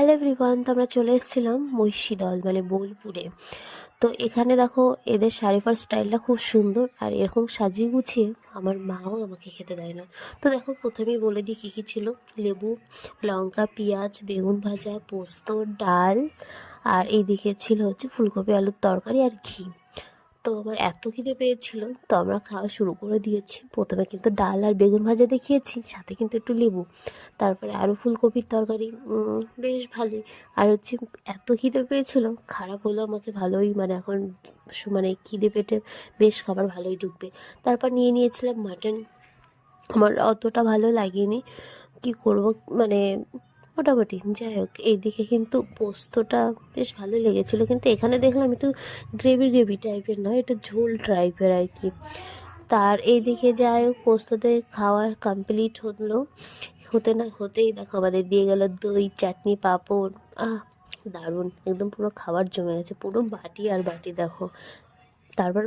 Hello everyone, তো আমরা চলে এসেছিলাম মহিষীদল মানে বোলপুরে। তো এখানে দেখো এদের শাড়ি পরার স্টাইলটা খুব সুন্দর, আর এরকম সাজিয়ে গুছিয়ে আমার মাও আমাকে খেতে দেয় না। তো দেখো প্রথমেই বলে দিই কী কী ছিল। লেবু, লঙ্কা, পেঁয়াজ, বেগুন ভাজা, পোস্ত, ডাল, আর এইদিকে ছিল হচ্ছে ফুলকপি আলুর তরকারি আর ঘি। তো আমার এত খিদে পেয়েছিল, তো আমরা খাওয়া শুরু করে দিয়েছি। প্রথমে কিন্তু ডাল আর বেগুন ভাজা দেখিয়েছি, সাথে কিন্তু একটু লেবু, তারপরে আরও ফুলকপির তরকারি। বেশ ভালোই। আর হচ্ছে এত খিদে পেয়েছিল, খারাপ হলো আমাকে ভালোই, মানে এখন মানে খিদে পেটে বেশ খাবার ভালোই ঢুকবে। তারপর নিয়ে নিয়েছিলাম মাটন। আমার অতটা ভালো লাগেনি, কি করব, মানে মোটামুটি যাই হোক। এইদিকে কিন্তু পোস্তটা বেশ ভালো লেগেছিলো, কিন্তু এখানে দেখলাম একটু গ্রেভি গ্রেভি টাইপের নয়, এটা ঝোল টাইপের আর কি। তার এইদিকে যাই হোক, পোস্ততে খাওয়া কমপ্লিট হলো। হতে না হতেই দেখো আমাদের দিয়ে গেল দই, চাটনি, পাঁপড়। আহ, দারুণ, একদম পুরো খাবার জমে গেছে, পুরো বাটি আর বাটি দেখো। তারপর